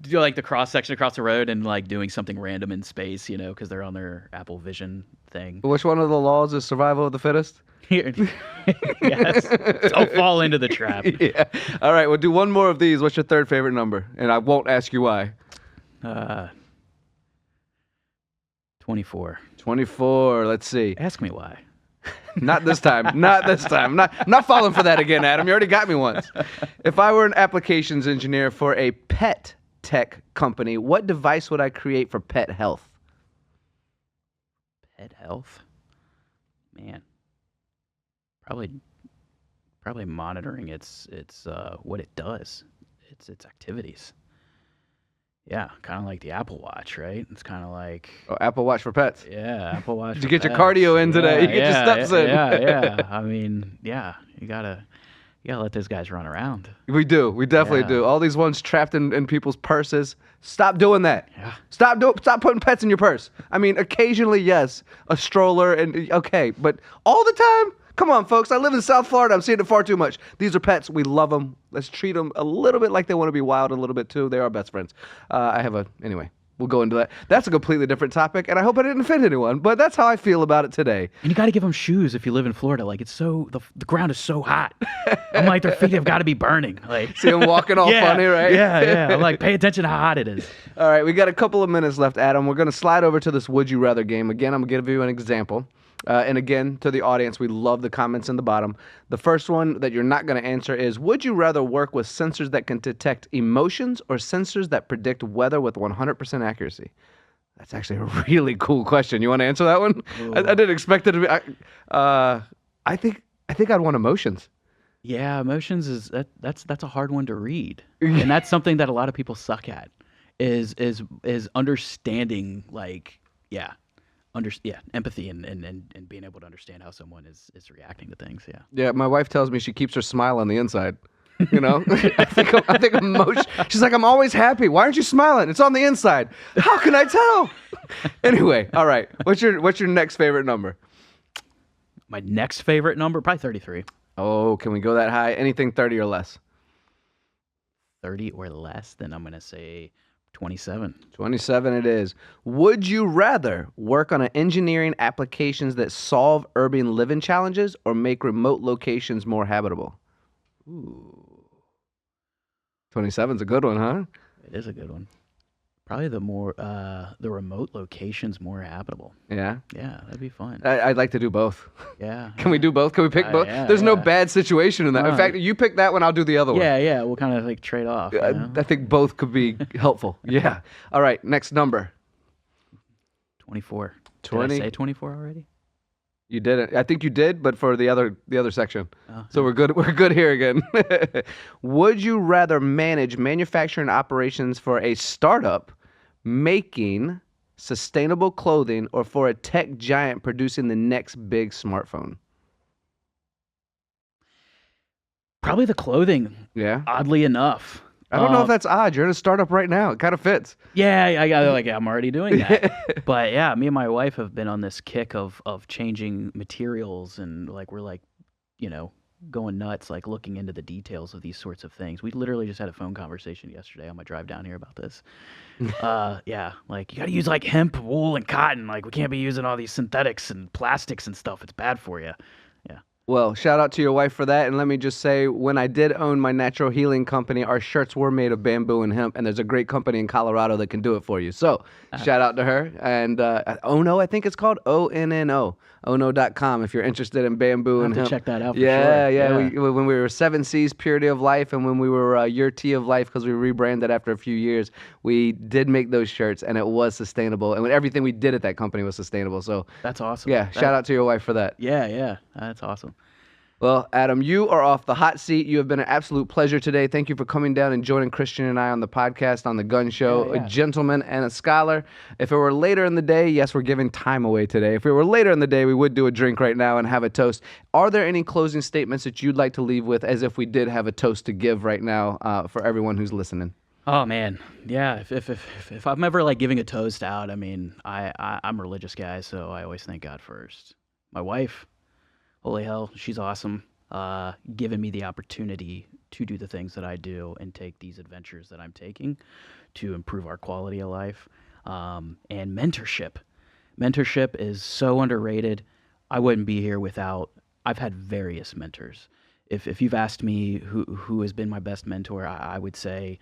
do like the cross section across the road and like doing something random in space, because they're on their Apple Vision thing. Which one of the laws is survival of the fittest? Yes. Don't fall into the trap. Yeah. All right, we'll do one more of these. What's your third favorite number? And I won't ask you why. 24. 24. Let's see. Ask me why. Not this time. Not this time. Not falling for that again, Adam. You already got me once. If I were an applications engineer for a pet tech company, what device would I create for pet health? Pet health? Man. Probably monitoring its what it does. Its activities. Yeah, kind of like the Apple Watch, right? It's kind of like Oh, Apple Watch for pets. yeah, Apple Watch. Did you for get your pets. cardio in today? You get your steps in. Yeah. I mean, yeah, you gotta let those guys run around. We do. We definitely Yeah. do. All these ones trapped in people's purses. Stop doing that. Yeah. Stop putting pets in your purse. I mean, occasionally, yes, a stroller and okay, but all the time? Come on, folks. I live in South Florida. I'm seeing it far too much. These are pets. We love them. Let's treat them a little bit like they want to be wild a little bit too. They are best friends. Anyway, we'll go into that. That's a completely different topic, and I hope I didn't offend anyone, but that's how I feel about it today. And you got to give them shoes if you live in Florida. Like it's so the ground is so hot. I'm like their feet have got to be burning. Like See them walking all funny, right? Yeah. I'm like pay attention to how hot it is. All right, we got a couple of minutes left, Adam. We're going to slide over to this Would You Rather game. Again, I'm going to give you an example. And again, to the audience, we love the comments in the bottom. The first one that you're not going to answer is, would you rather work with sensors that can detect emotions or sensors that predict weather with 100% accuracy? That's actually a really cool question. You want to answer that one? I didn't expect it to be. I think I'd want emotions. Yeah, emotions is that's a hard one to read, and that's something that a lot of people suck at. Is understanding empathy and being able to understand how someone is reacting to things. Yeah. Yeah, my wife tells me she keeps her smile on the inside. I think emotion. She's like, I'm always happy. Why aren't you smiling? It's on the inside. How can I tell? Anyway, all right. What's your next favorite number? My next favorite number, probably 33. Oh, can we go that high? Anything 30 or less? 30 or less, then I'm gonna say 27. 27 it is. Would you rather work on engineering applications that solve urban living challenges or make remote locations more habitable? Ooh, 27's a good one, huh? it is a good one. Probably the remote locations more habitable. Yeah. Yeah, that'd be fun. I'd like to do both. Yeah. Can we do both? Can we pick both? yeah, There's no yeah. bad situation in that. In No. fact, you pick that one, I'll do the other one. Yeah. We'll kind of like trade off. You know? I think both could be helpful. Yeah. All right, next number. 24. 20? Did I say 24 already? You didn't. I think you did, but for the other section. Oh, So we're good. We're good here again. Would you rather manage manufacturing operations for a startup making sustainable clothing or for a tech giant producing the next big smartphone? Probably the clothing. Yeah. Oddly enough. I don't know if that's odd. You're in a startup right now. It kind of fits. Yeah, I'm already doing that. But yeah, me and my wife have been on this kick of changing materials and we're going nuts, looking into the details of these sorts of things. We literally just had a phone conversation yesterday on my drive down here about this. Yeah, you got to use hemp, wool, and cotton. We can't be using all these synthetics and plastics and stuff. It's bad for you. Yeah. Well, shout out to your wife for that. And let me just say, when I did own my natural healing company, our shirts were made of bamboo and hemp, and there's a great company in Colorado that can do it for you. So shout out to her. And Ono, I think it's called ONNO, ono.com, if you're interested in bamboo and I'll hemp. have to check that out for Yeah. sure. When we were 7 C's Purity of Life, and when we were Your Tea of Life, because we rebranded after a few years, we did make those shirts, and it was sustainable. And everything we did at that company was sustainable. So That's awesome. yeah, shout out to your wife for that. Yeah, that's awesome. Well, Adam, you are off the hot seat. You have been an absolute pleasure today. Thank you for coming down and joining Christian and I on the podcast on the Gunn Show. Yeah. A gentleman and a scholar. If it were later in the day, yes, we're giving time away today. If it were later in the day, we would do a drink right now and have a toast. Are there any closing statements that you'd like to leave with, as if we did have a toast to give right now for everyone who's listening? Oh man, yeah. If I'm ever like giving a toast out, I mean, I'm a religious guy, so I always thank God first. My wife, holy hell, she's awesome. Giving me the opportunity to do the things that I do and take these adventures that I'm taking to improve our quality of life. And mentorship. Mentorship is so underrated. I wouldn't be here without. I've had various mentors. If you've asked me who has been my best mentor, I would say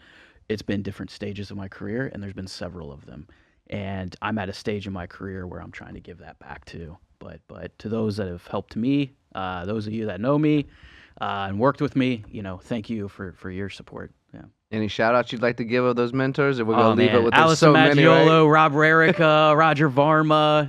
it's been different stages of my career, and there's been several of them. And I'm at a stage in my career where I'm trying to give that back too. But to those that have helped me, those of you that know me and worked with me, thank you for your support. Yeah. Any shout outs you'd like to give of those mentors? Or we're going to leave it with Alice so many, Maggiolo, right? Rob Rarica, Roger Varma,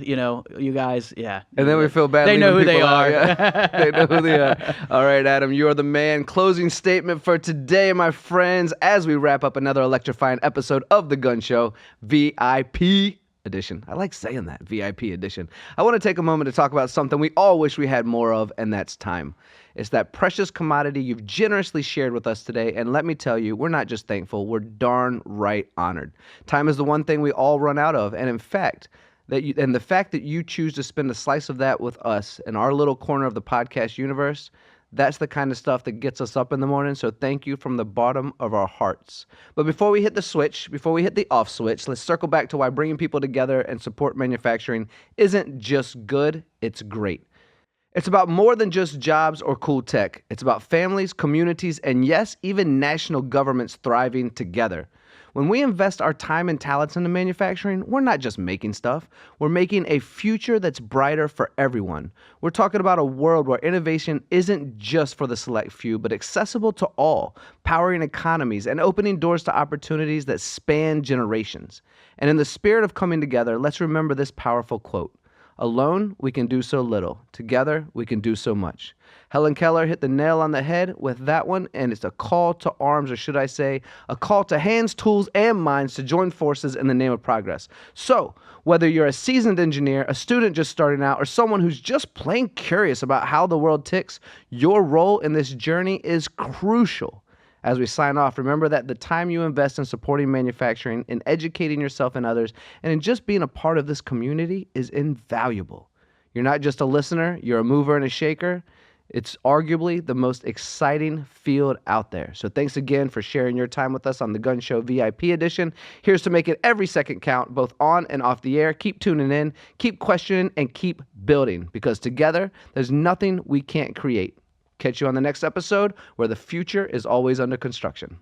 you guys, yeah. And then we feel bad. They know who they out, are. yeah. They know who they are. All right, Adam, you are the man. Closing statement for today, my friends, as we wrap up another electrifying episode of The Gunn Show, VIP edition. I like saying that, VIP edition. I want to take a moment to talk about something we all wish we had more of, and that's time. It's that precious commodity you've generously shared with us today, and let me tell you, we're not just thankful, we're darn right honored. Time is the one thing we all run out of, and in fact, the fact that you choose to spend a slice of that with us in our little corner of the podcast universe, that's the kind of stuff that gets us up in the morning, so thank you from the bottom of our hearts. But before we hit the switch, before we hit the off switch, let's circle back to why bringing people together and support manufacturing isn't just good, it's great. It's about more than just jobs or cool tech. It's about families, communities, and yes, even national governments thriving together. When we invest our time and talents into manufacturing, we're not just making stuff. We're making a future that's brighter for everyone. We're talking about a world where innovation isn't just for the select few, but accessible to all, powering economies and opening doors to opportunities that span generations. And in the spirit of coming together, let's remember this powerful quote. Alone, we can do so little. Together, we can do so much. Helen Keller hit the nail on the head with that one, and it's a call to arms, or should I say, a call to hands, tools, and minds to join forces in the name of progress. So, whether you're a seasoned engineer, a student just starting out, or someone who's just plain curious about how the world ticks, your role in this journey is crucial. As we sign off, remember that the time you invest in supporting manufacturing, in educating yourself and others, and in just being a part of this community is invaluable. You're not just a listener, you're a mover and a shaker. It's arguably the most exciting field out there. So thanks again for sharing your time with us on the Gunn Show VIP edition. Here's to make it every second count, both on and off the air. Keep tuning in, keep questioning, and keep building, because together, there's nothing we can't create. Catch you on the next episode, where the future is always under construction.